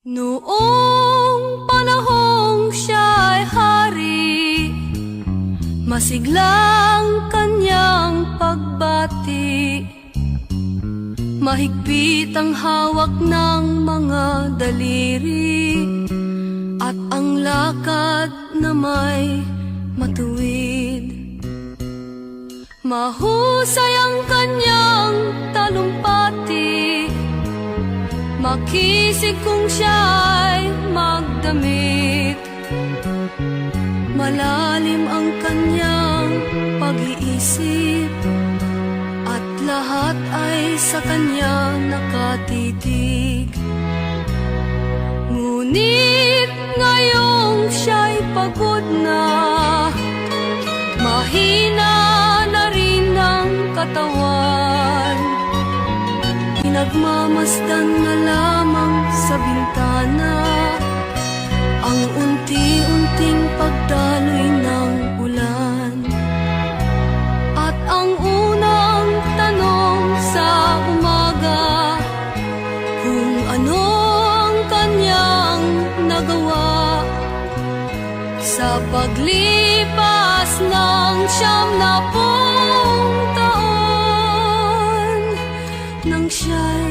Noong panahong siya'y hari, masiglang kanyang pagbati. Mahigpit ang hawak ng mga daliri, at ang lakad na may matuwid. Mahusay ang kanyang talumpati, makisig kung siya'y magdamit. Malalim ang kanyang pag-iisip, at lahat ay sa kanya nakatitig. Ngunit ngayong siya'y pagod na, mahina na rin ang katawan. Pinagmamasdan na lamang sa bintana ang unti-unting pagdaloy ng ulan. At ang unang tanong sa umaga, kung ano ang kanyang nagawa sa paglipas ng 90 taon, nang siya'y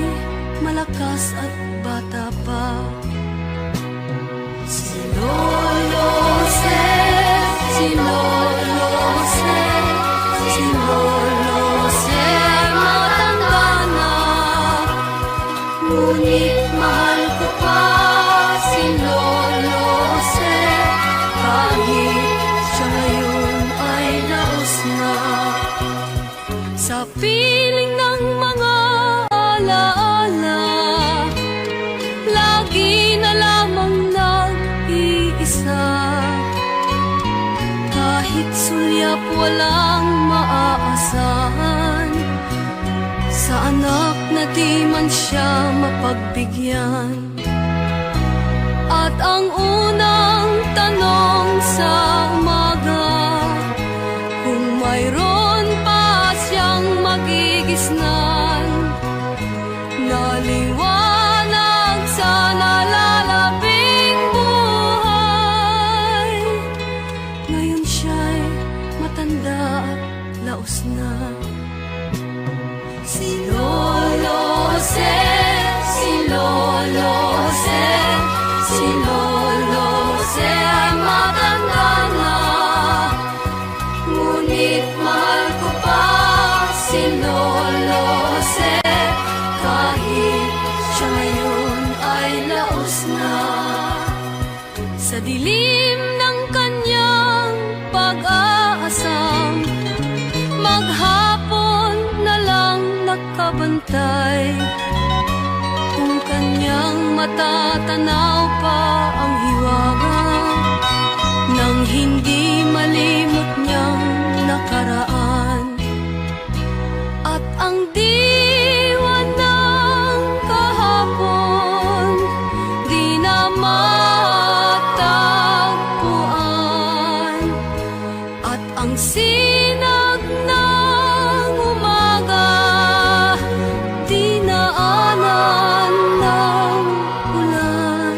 malakas at bata pa. Si Lolo Jose, si Lolo Jose, si Lolo Jose, matanda na, ngunit mahal ko pa si Lolo Jose, kahit siya ngayon ay laos na. Sa piling ng mga alaala, lagi na lamang nag-iisa. Kahit sulyap walang maaasahan, sa anak na di man siya mapagbigyan. At ang unang tanong sa umaga, kung mayroon pa siyang magigisnan na liwanag sa nalalabing buhay. Ngayon siya'y matanda at laos na. Si Lolo Jose, si Lolo Jose, si Lolo Jose ay matanda na, ngunit mahal ko pa si Lolo Jose, kahit siya ngayon ay laos na. Sa dilim ng kanyang pag-aasam, maghapon na lang nakabantay. Kung kanyang matatanaw pa ang hiwaga nang hindi malimot niyang nakaraan. At ang diwa ng kahapon di na matagpuan, at ang sinag ng umaga dinaanan ng ulan.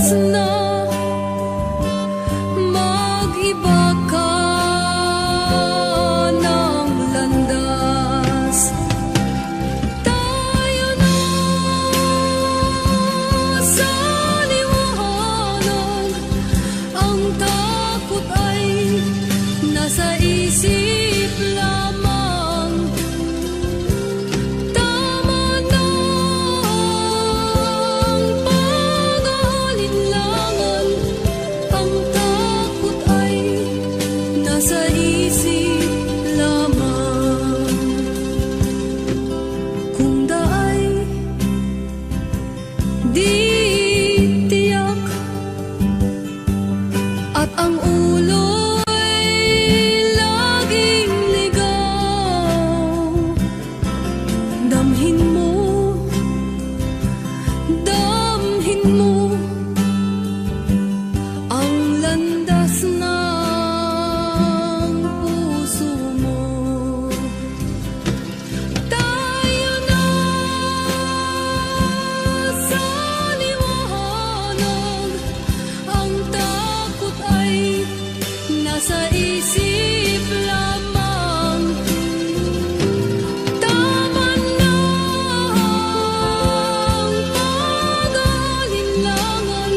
na mag-iba ka ng landas. Tayo na sa liwanag, ang takot ay nasa isip lamang. Tama na ang pag-aalinlangan, ang takot ay nasa isip lamang. Kung daay di tiyak at ang ulo'y laging ligaw, damhin mo ang landas ng puso mo. Tayo na sa liwanag, ang takot ay nasa isip lamang. Tama na ang pag-aalinlangan,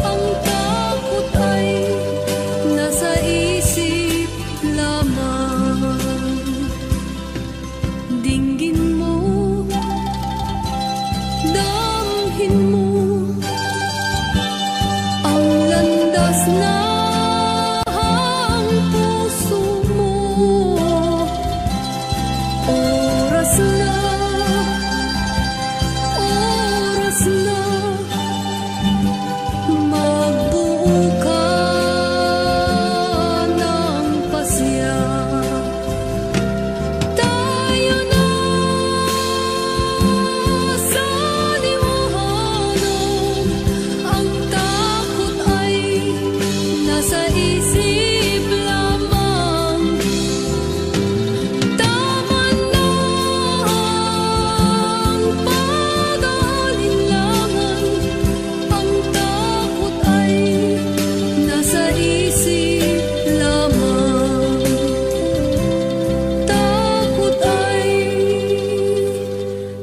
ang takot ay nasa isip lamang. Dinggin mo, damhin mo ang landas ng puso mo. Oras na magbuo ka ng pasya. Tayo na sa liwanag, ang takot ay nasa isip lamang. Tama na ang pag-aalinlangan, ang takot ay nasa isip lamang. Takot ay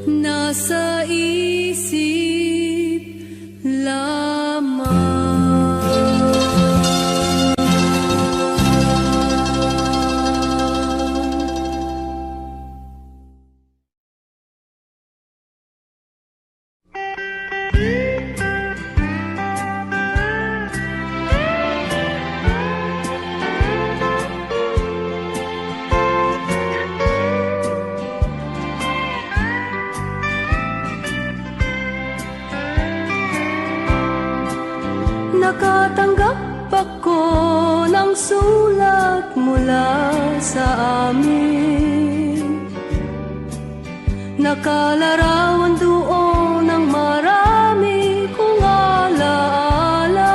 nasa isip lamang. Nakatanggap ako ng sulat mula sa amin. Nakalarawan doon ng marami kong alaala,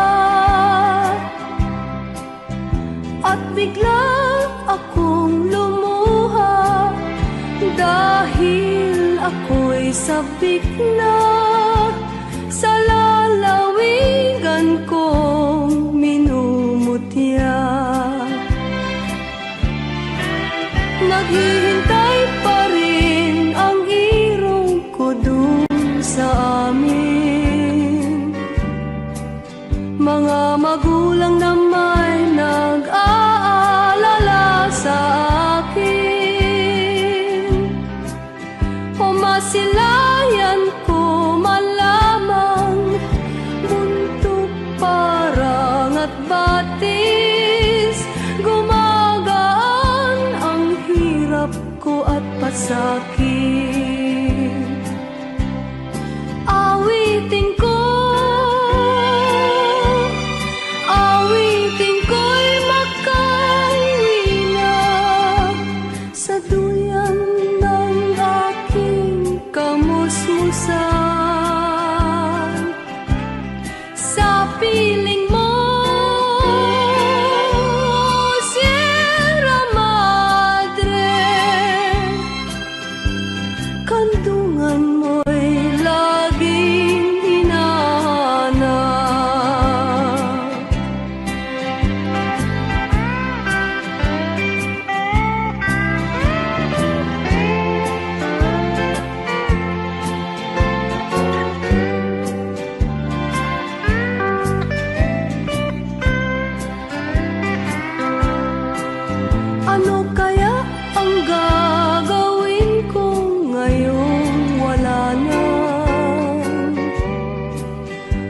at bigla akong lumuha dahil ako'y sabik na sa lalawigan kong minumutya. Naghihintay pa rin ang irong ko dun sa amin. Mga magulang na may nag-aalala sa akin, o masilayan ko man lamang, buntok parang at batis, gumagaan ang hirap ko at pasakit. Awitin ko, awitin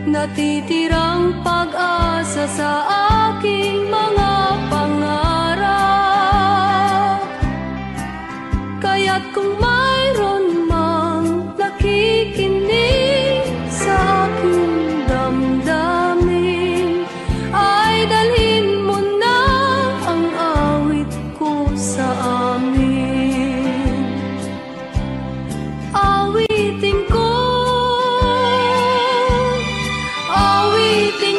natitirang pag-asa sa aking mga pangarap. Kaya't kung mayroon mang nakikinig sa aking damdamin, ay dalhin mo na ang awit ko sa amin. Awitin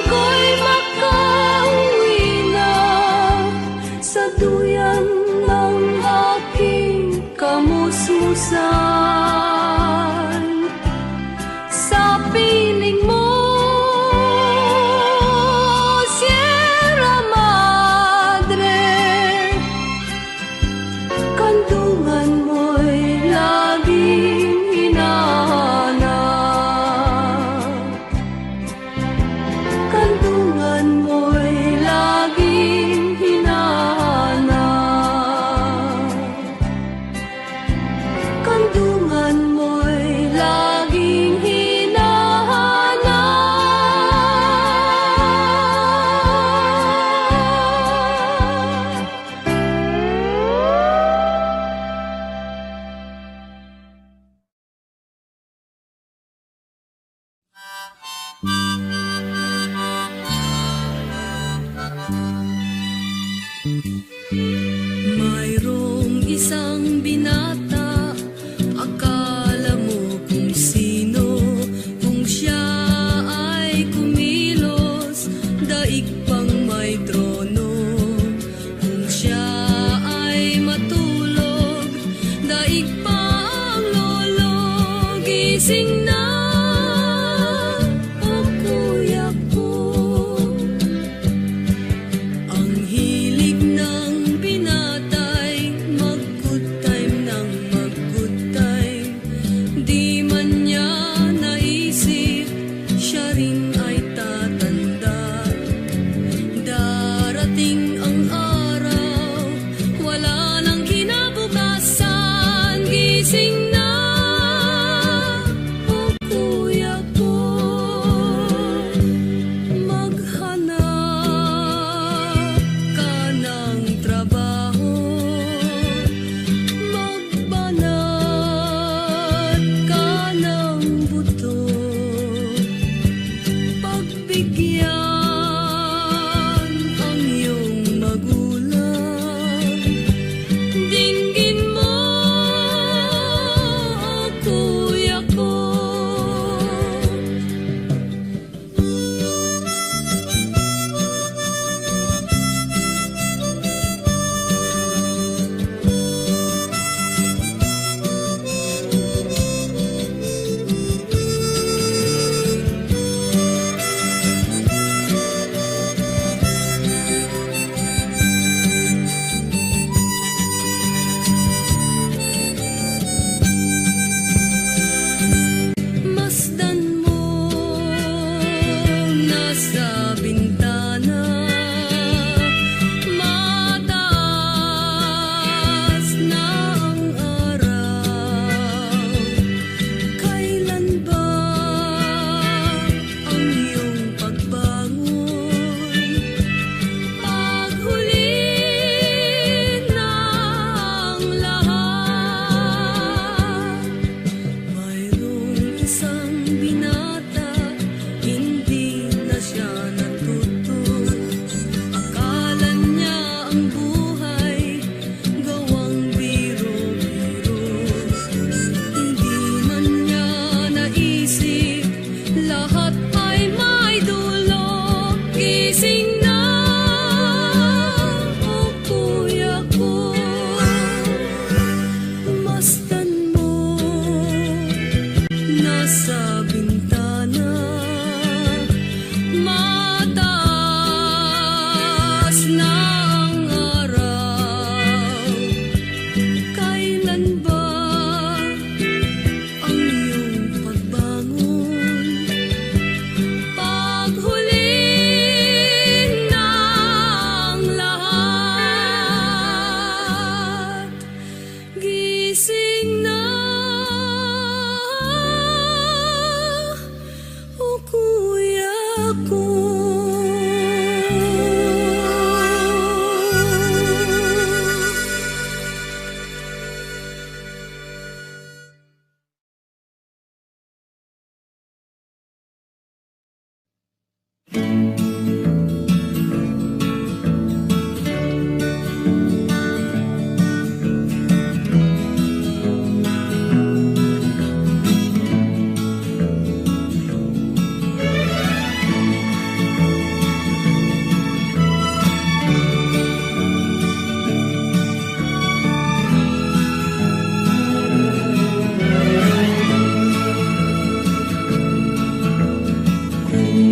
ko'y makauwi na sa duyan ng aking kamusmusan. Sa piling mo, Sierra Madre, kandungan mo'y laging hinahanap. Kandungan mo'y laging hinahanap. Kandungan mo'y laging mayroong isang binata, akala mo kung sino, kung siya ay kumilos, daig pang may trono. Kung siya ay matulog, daig pang lolo, gising na, o kuya ko. Ang hilig ng binatay, mag-good time ng mag-good time. Di man niya naisip, siya rin ay tatanda. Darating ang araw, wala nang kinabukasan, gising na, o kuya ko. Maghanap ka ng trabaho, magbanat ka ng buto, pagbigyan ang iyong magulang. Dinggin mo, o kuya ko. Masdan mo nasa bintana, mataas na ang araw. Kailan ba ang iyong pagbangon? Paghuli ng lahat, mayroong isang binata, hindi na siya natuto. Akala niya ang buhay gawang biro-biro. Hindi man niya naisip, lahat ay may dulo. Gising na, o kuya ko. Masdan mo nasa bintana, mataas na ang araw. Kailan ba ang iyong pagbangon? Kung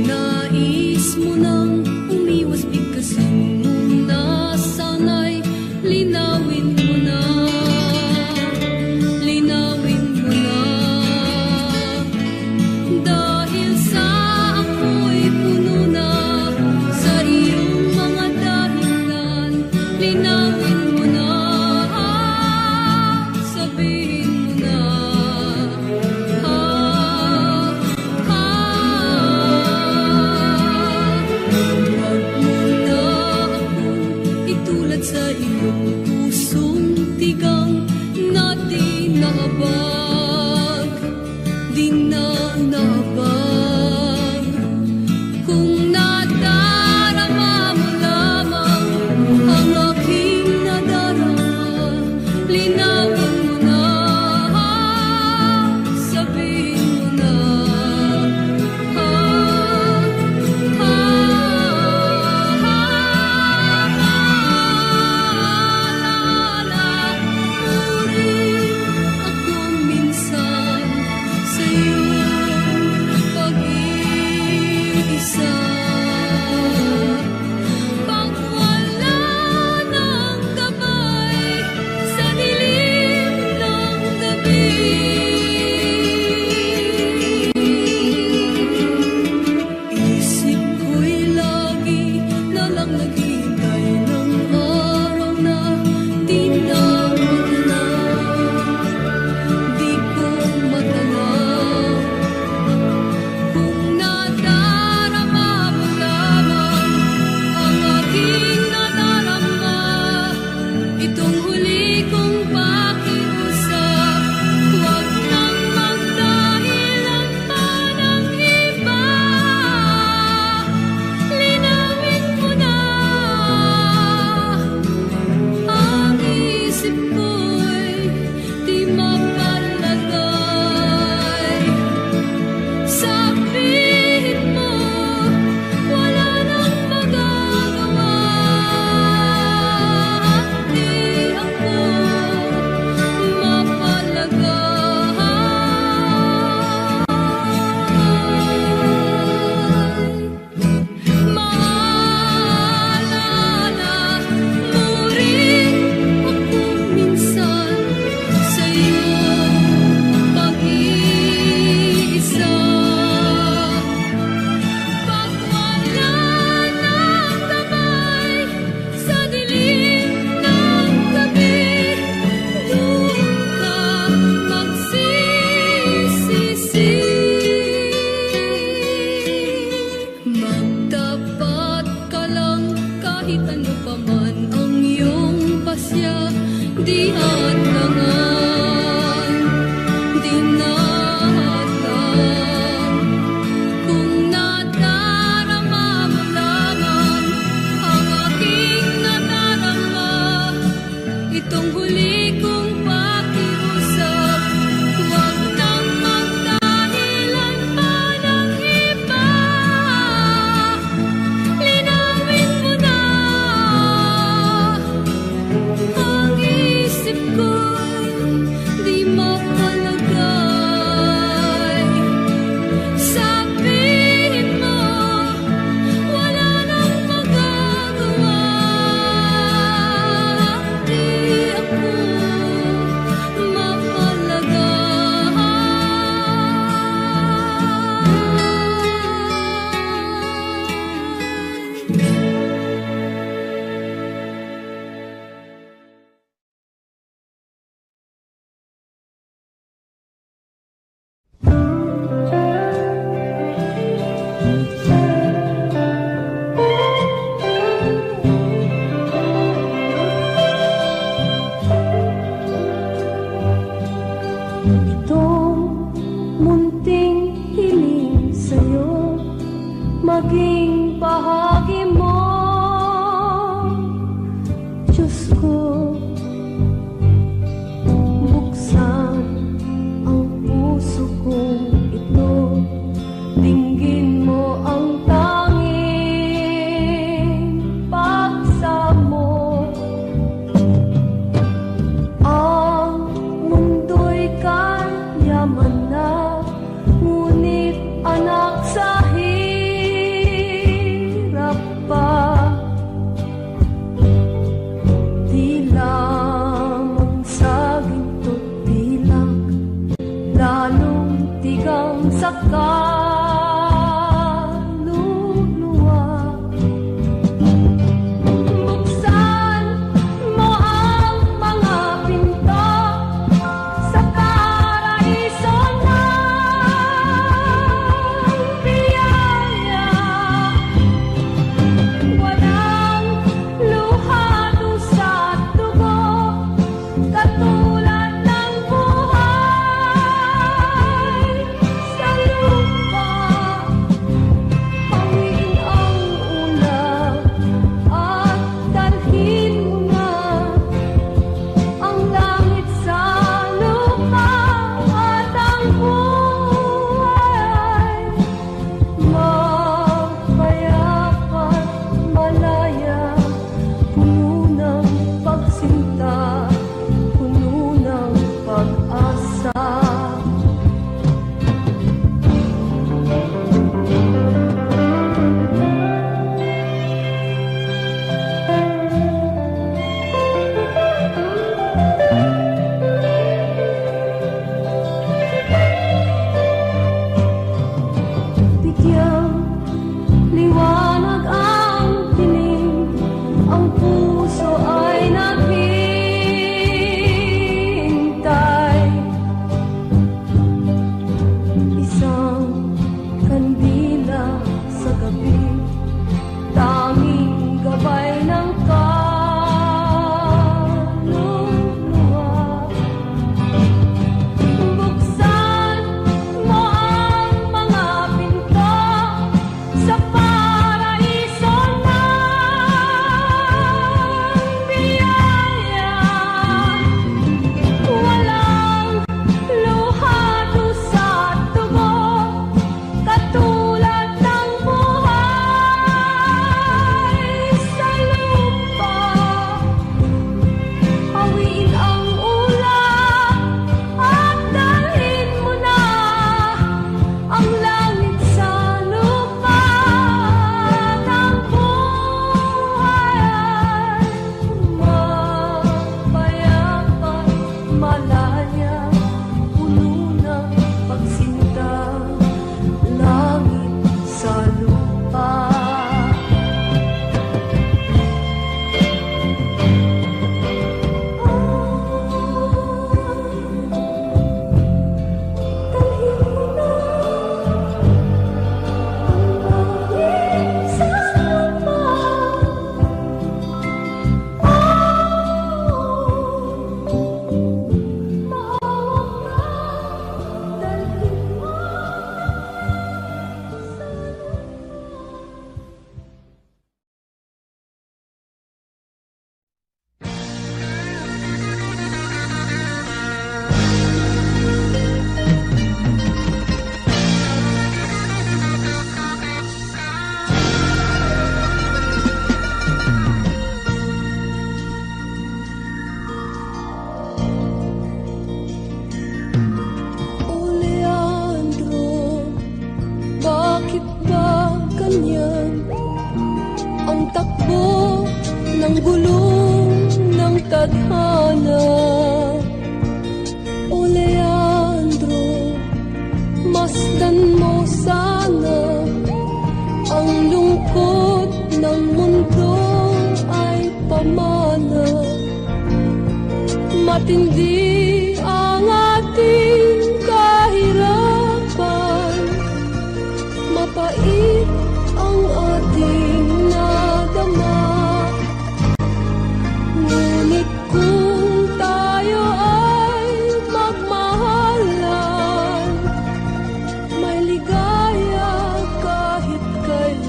nais mo nang umiwas, bigkasin mo na, sana'y linawin mo na, linawin mo na. Dahil sa ako'y puno na sa iyong mga dahilan, linawin mo na, sabihin mo na. maging bahagi mo. Diyos ko, buksan ang puso kong ito, dinggin mo ang tanging paksa mo. Ang mundo'y kayaman na, ngunit anak sa hirap pa. Di lamang saging to't dilag, lalong tigang sa kaluluwa. Buksan mo ang mga pinto sa paraiso ng biyaya. Walang luha doon sa dugo, katulad ng buhay sa lupa. Hawiin ang ulap at dalhin mo na ang langit sa lupa, at ang buhay mapayapat, malaya, puno ng pagsinta, puno ng pag-asa. Bigyang liwanag ang dilim, ang puso ay naghihintay. Isang kandila sa gabi, tanging gabay ng kaluluwa. Buksan mo ang mga pinto sa paraiso ng biyaya. Walang luha doon sa dugo, katulad ng buhay sa lupa. Hawiin ang ulap at dalhin mo na ang langit sa lupa, at ang buhay ay mapayapat, malaya, puno ng pagsinta, langit sa lupa. Dalhin mo na ang langit sa lupa. Maawag ka, dalhin mo O Leandro, bakit ba ganyan ang takbo ng gulong ng tadhana? O Leandro, masdan mo sana ang lungkot ng mundo ay pamana. Matindi ang ating kahirapan, mapait ang ating nadama. Ngunit kung tayo ay magmahalan, may ligaya kahit kailan.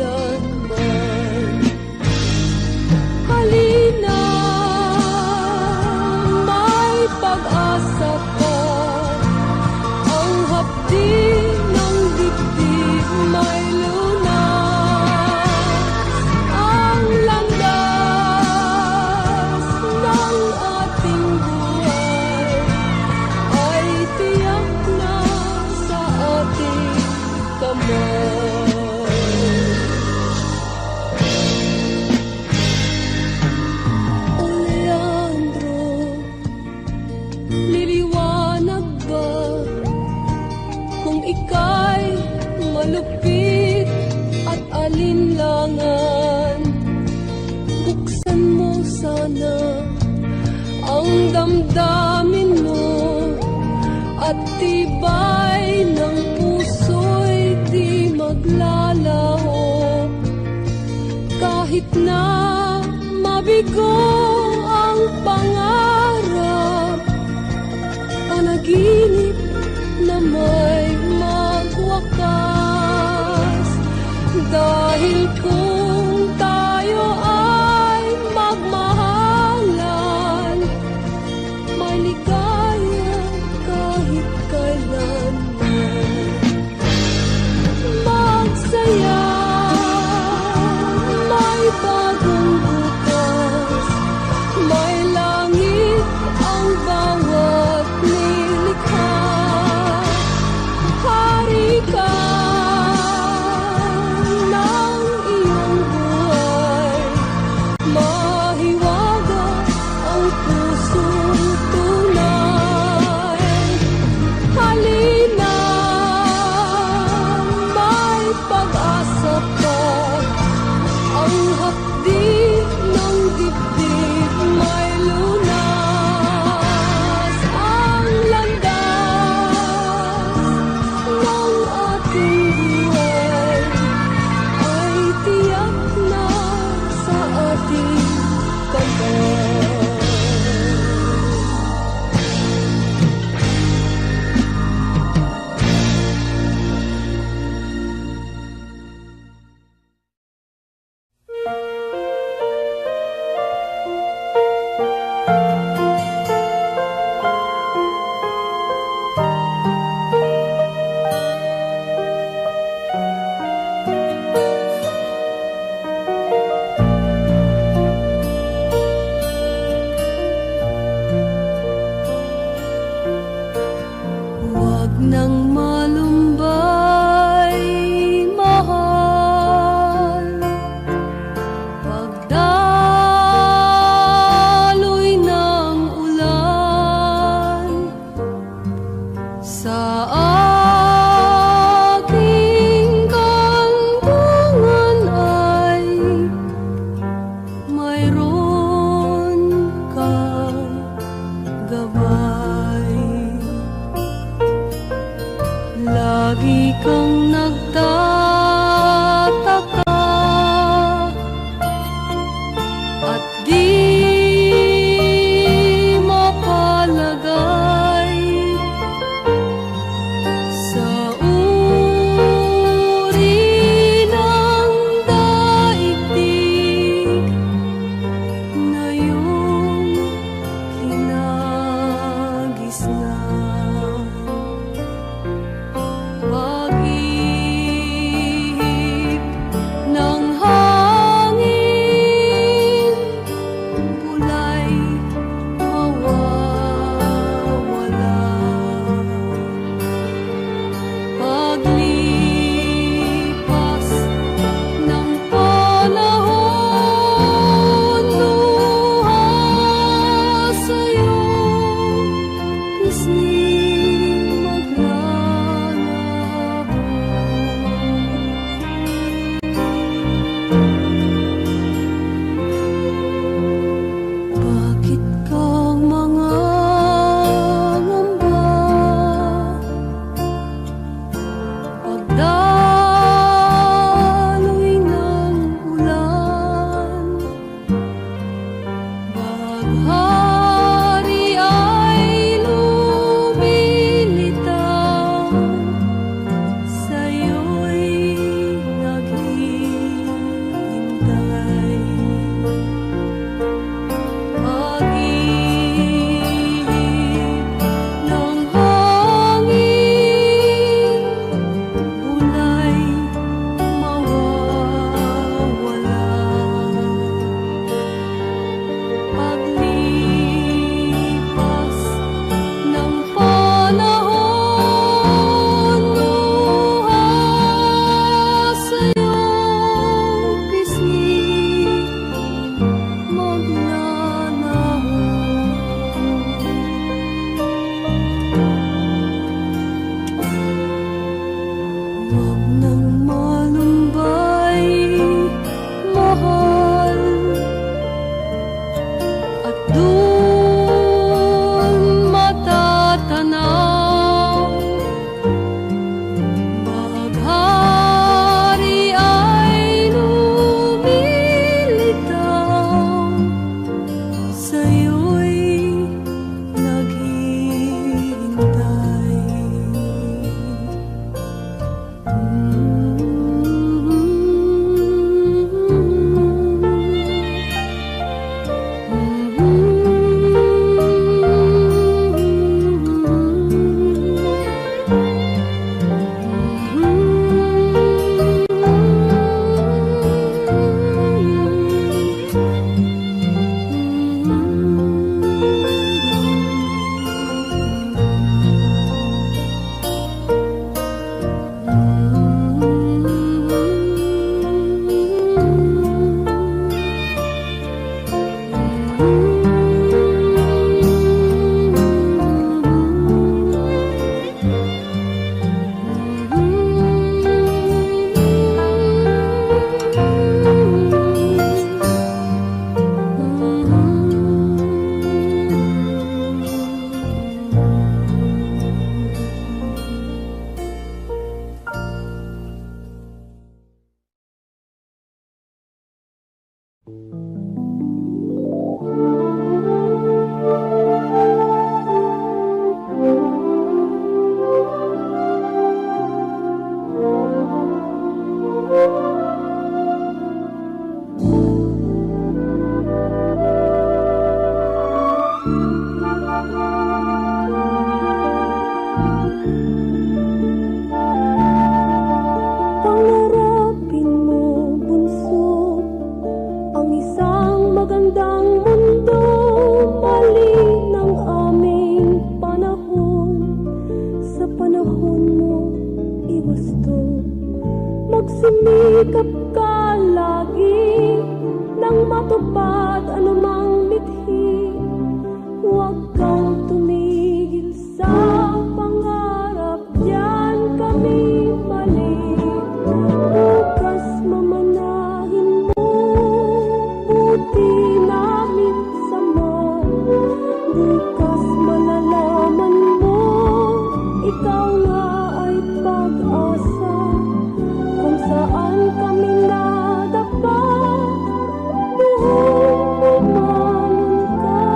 alinlangan. Buksan mo sana ang damdamin mo, at tibay ng puso'y di maglalaho. Kahit na mabigo ang pangarap, panaginip na may magwakas. Dahil kung tayo ay magmahalan, may ligaya kahit kailanman. Magsaya, may bagong bukas, may langit ang bawat nilikha. Hari ka ng iyong Pangarapin mo, bunso, ang isang magandang mundo. Mali ng aming panahon, sa panahon mo iwasto. Magsimikap ka lagi nang matupad anumang mithi. Huwag kang tumigil sa pangarap, diyan kami mali. Bukas mamanahin mo, buti namin sama. Bukas malalaman mo, ikaw nga ay pag-asa. Kung saan kami nadapa, doon bumangon ka.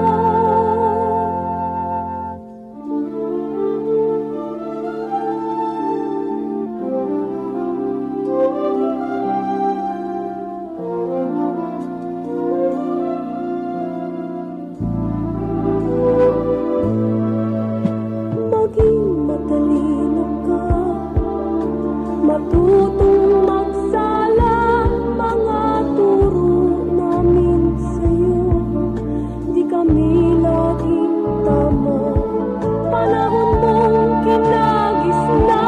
Maging matalino ka, matutong magsala. Mga turo namin sa'yo, di kami laging tama. Panahon mong kinagisnan,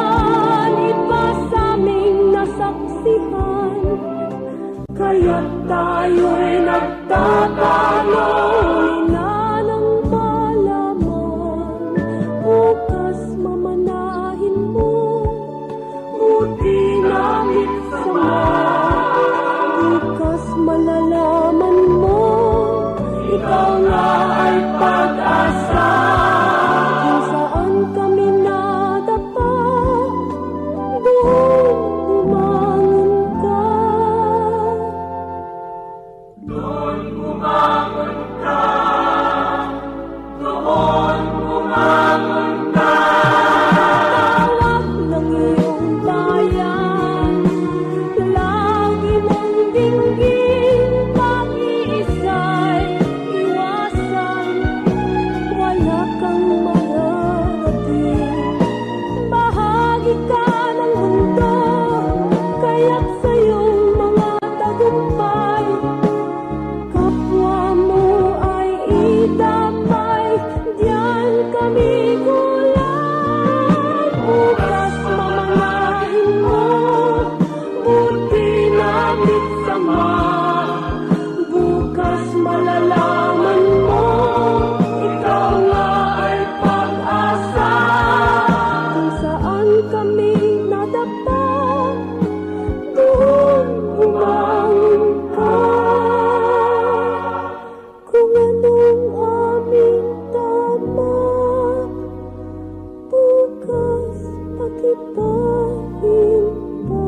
iba sa'ming nasaksihan. Kaya't tayo'y nagtatalo, huli na ng malaman. Bukas mamanahin mo, buti namin sama. Bukas malalaman mo, ikaw nga ay pag-asa. Kung saan kami nadapa, doon bumangon ka. Tawag ng iyong bayan, lagi mong dinggin. Pag-iisa'y iwasan, wala kang mararating. Bahagi ka ng mundo, kaya't sa'yong mga tagumpay. Kapwa mo ay idamay, diyan kami kulang. Bukas mamanahin mo, buti namin sama. Bukas malalaman mo, ikaw nga ay pag-asa. Kung saan kami nadapa, doon bumangon ka. Kung anong aming tama, bukas pag-ibahin pa.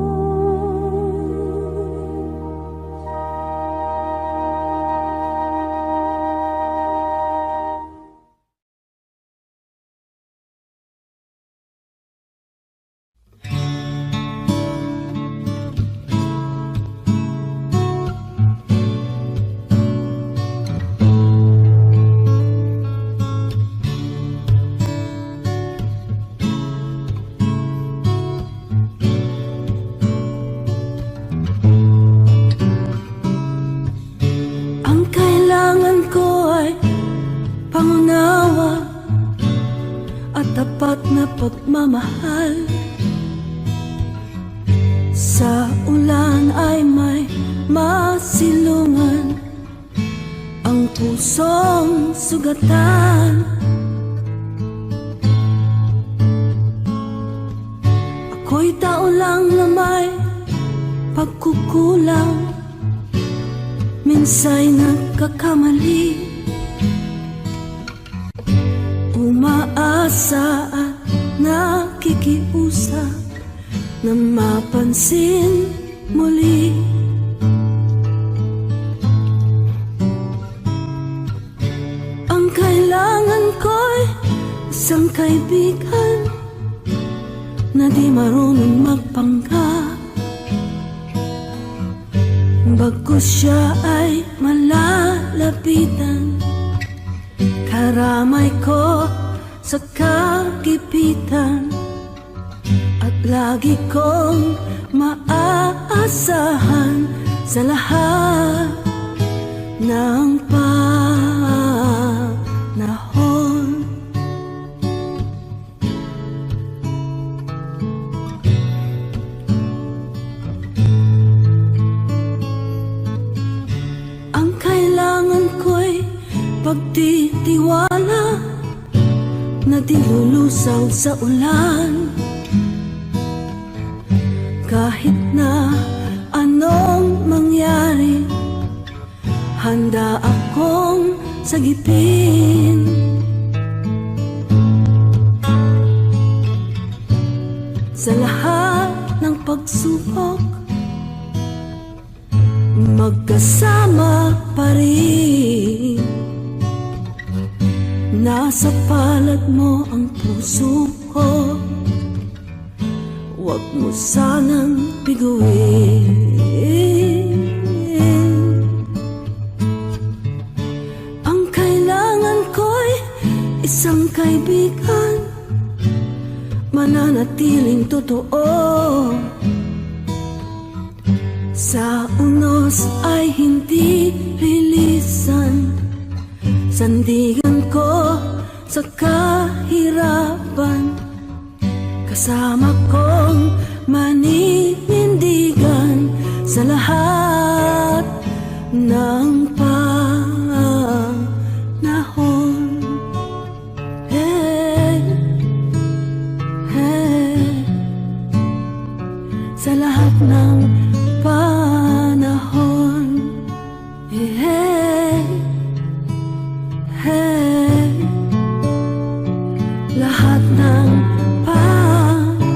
Ang kailangan ko ay pangunawa at tapat na pagmamahal. Sa ulan ay may masilungan, ang pusong sugatan. Ako'y tao lang na may pagkukulang, minsa'y nagkakamali. Umaasa at nakikiusap na mapansin muli. kaibigan na di marunong magpanggap, bagkus siya ay malalapitan. Karamay ko sa kagipitan at lagi kong maaasahan sa lahat ng panahon. Ang kailangan ko'y pagtitiwala na di lulusaw sa ulan. Kahit na anong mangyari, handa akong sagipin. Sa lahat ng pagsubok, magkasama pa rin. Nasa palad mo ang puso ko, huwag mo sanang biguin. Ang kailangan ko'y isang kaibigan, mananatiling totoo. Sa unos ay hindi lilisan, sandigan ko sa kahirapan, kasama kong maninindigan sa lahat ng panahon. Hey, hey, sa lahat ng panahon. Hey, hey, lahat ng panahon.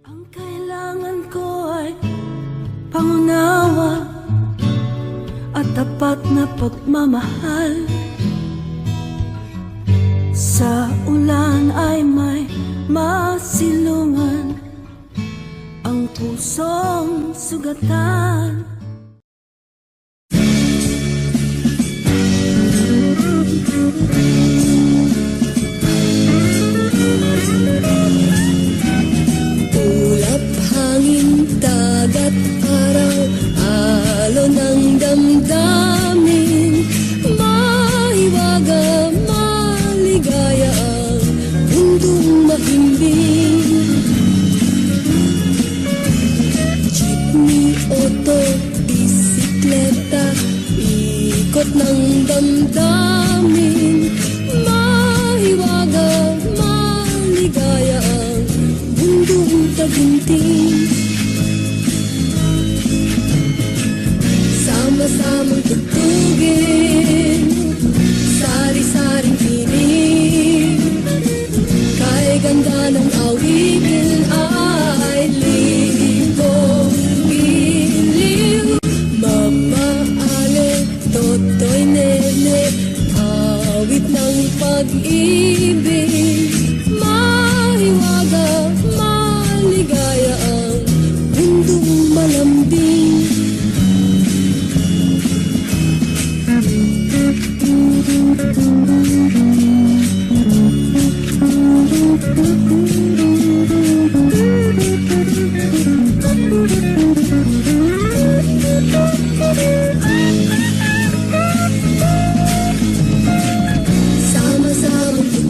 Ang kailangan ko ay pangunawa at tapat na pagmamahal. Sa ulan ay may masilungan ang pusong sugatan. Ulap, hangin, dagat, araw, alon ng damdamin, mahiwaga, maligaya ang mundong mahimbing. Jeepney, auto, bisikleta, ikot ng damdamin, mahiwaga, maligaya ang mundong taginting. Sama-samang tugtugin, sari-saring piling, kay ganda ng awitin ay ligong iliw. Mapaale, toto'y nene, awit ng pag-ibig, mahiwaga, maligaya ang mundong malambing. Sama-samang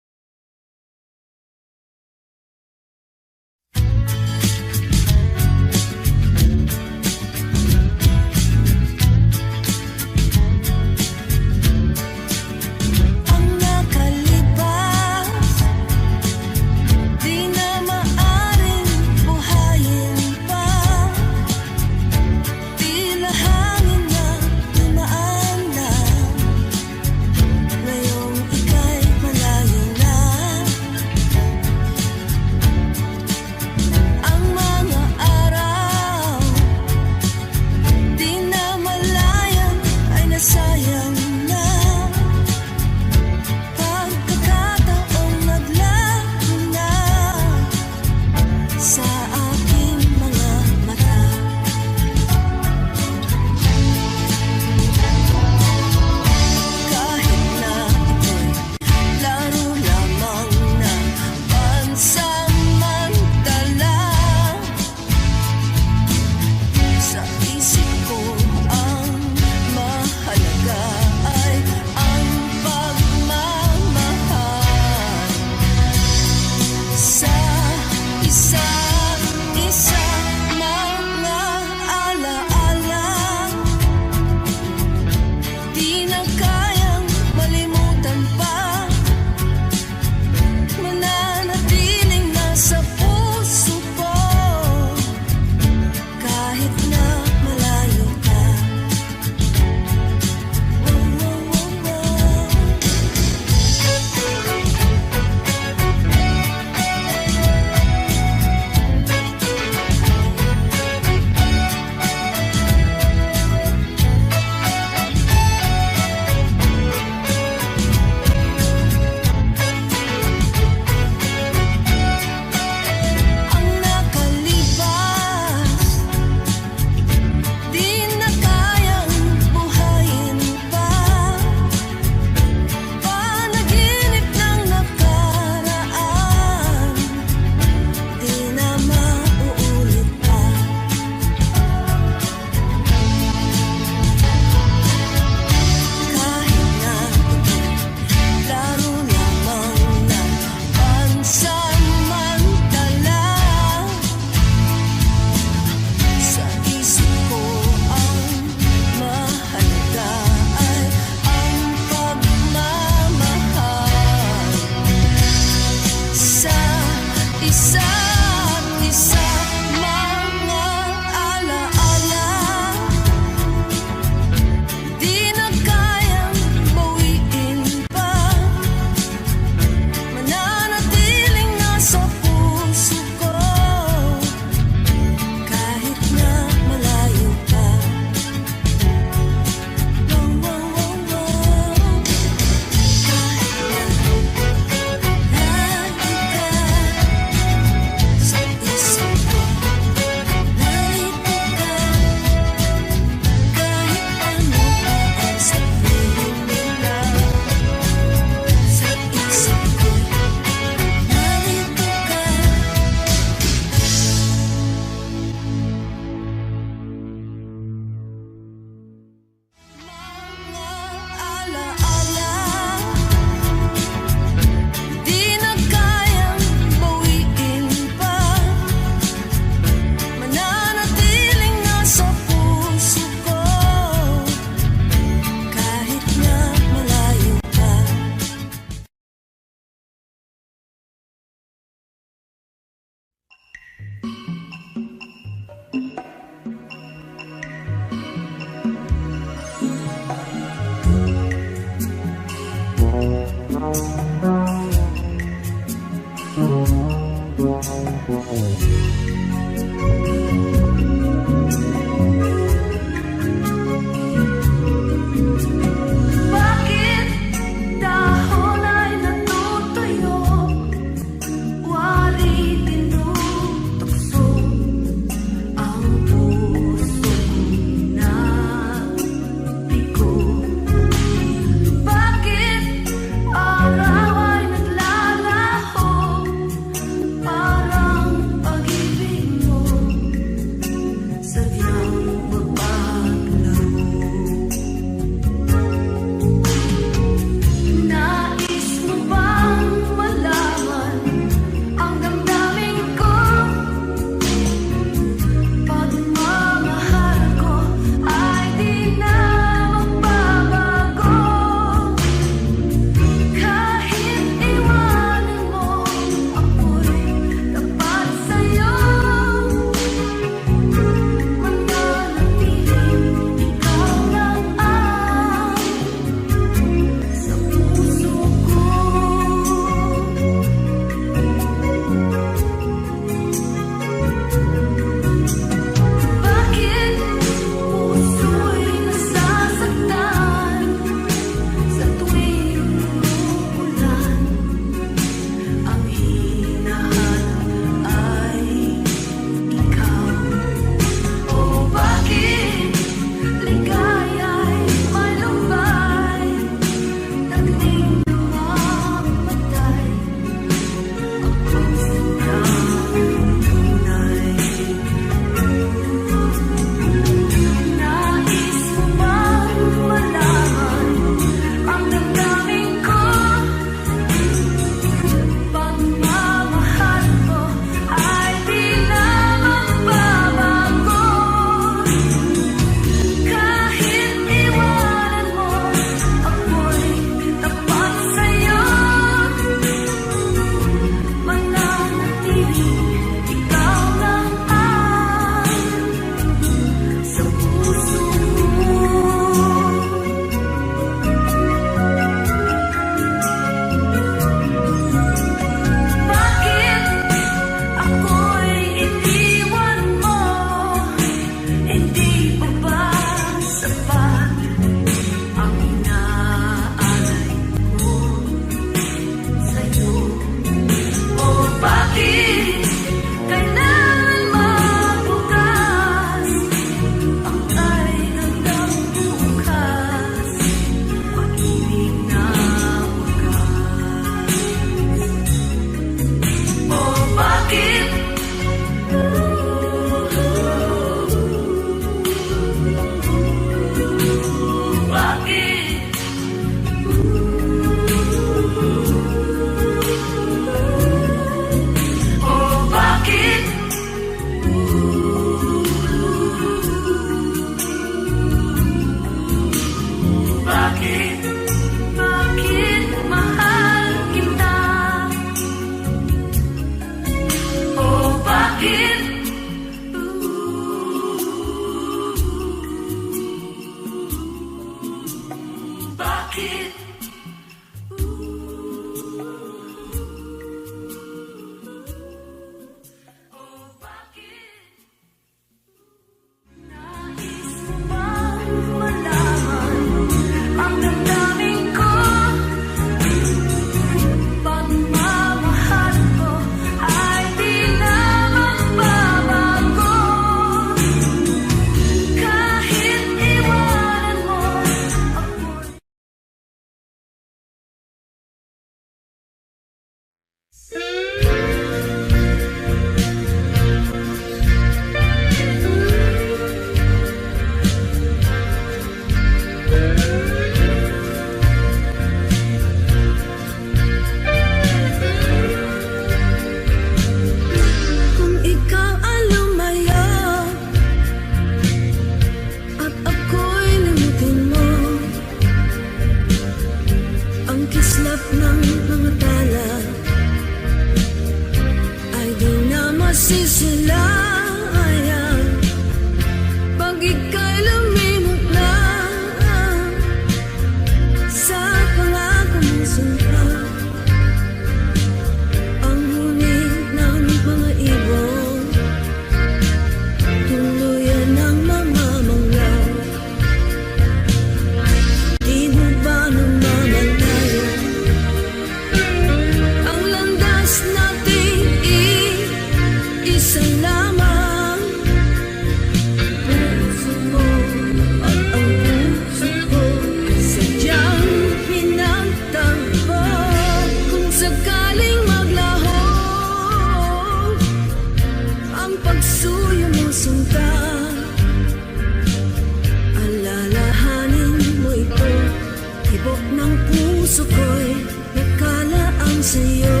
sa'yo.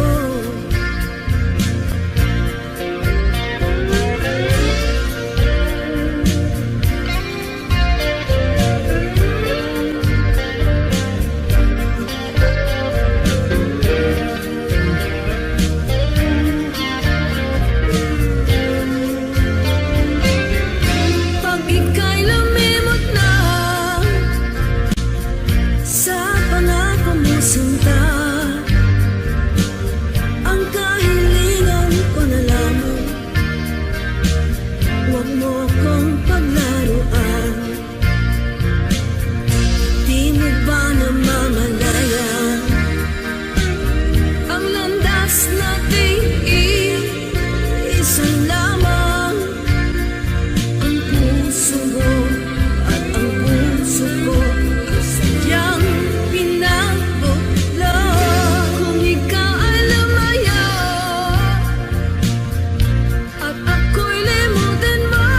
Pag ika'y lumimot na sa pangako mo sinta, ang kahilingan ko na lamang, huwag mo akong paglaruan. Di mo ba namamalayan ang landas nating iisa lamang? Ang puso mo at ang puso ko ay sadyang pinagbuklod. Kung ikaw ay lumayo at ako'y limutin mo,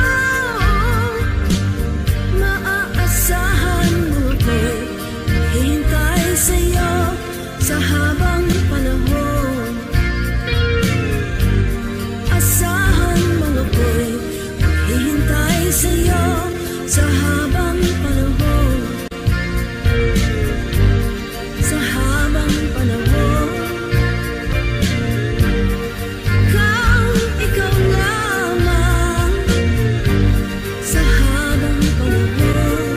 maaasahan mo ako'y hihintay sa'yo sa habang panahon. Asahan mo ako'y hihintay sa'yo sa habang panahon. Sa habang panahon. Ikaw lamang. Sa habang panahon.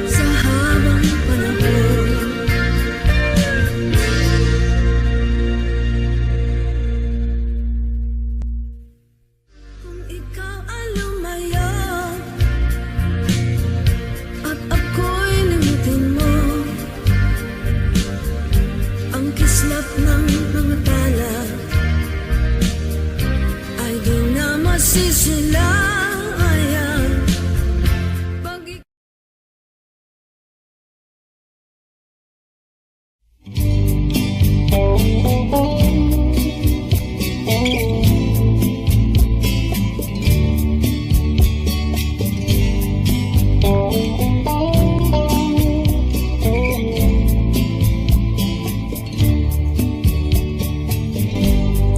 Sa habang panahon. Kung ikaw ay lumayo at ako'y limutin mo, ang kislap ng mga tala ay di na masisilayan. Pag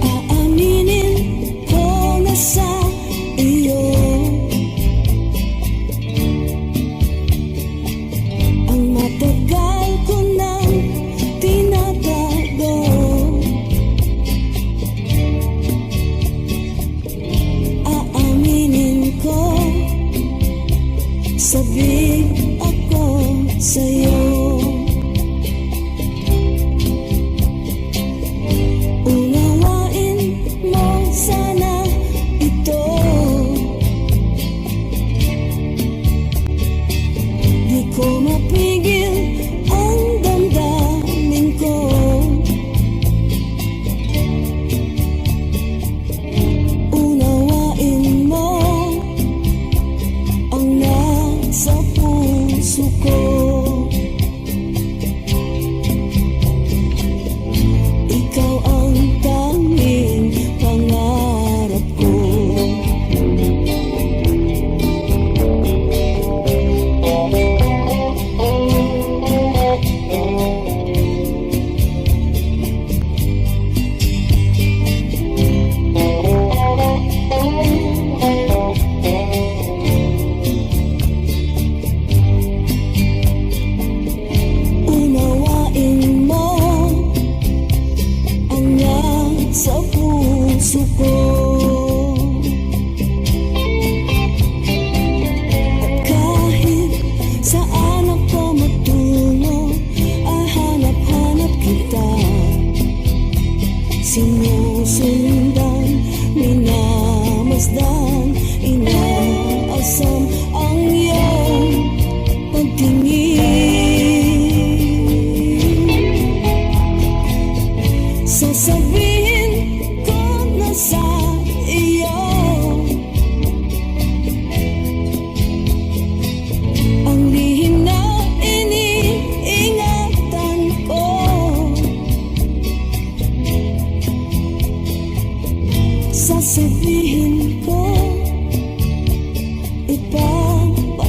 aaminin ko na sa iyo ang matagal ko nang tinatago. Aaminin ko, sabik ako sa'yo. Unawain mo sana ito. Di ko mapigil ang damdamin ko. Unawain mo ang nasa puso ko. Ikaw ang tanging pangarap ko. Unawain mo ang nasa puso ko. Kahit saan ako matungo, ay hanap-hanap kita. Sinusundan, minamasdan, inaasam ang iyong pagtingin. Sasabihin ko na sa iyo ang lihim na iniingatan ko. Sasabihin ko, ipapatawad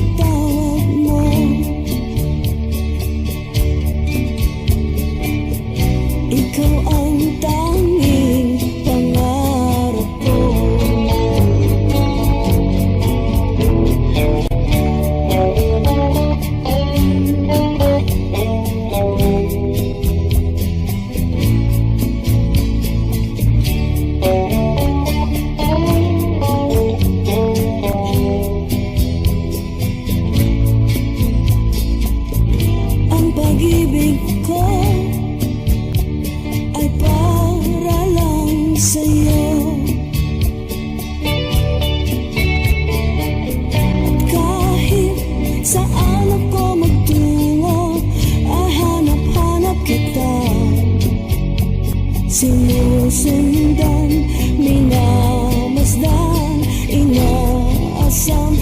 sinusundan, minamasdan, inaasam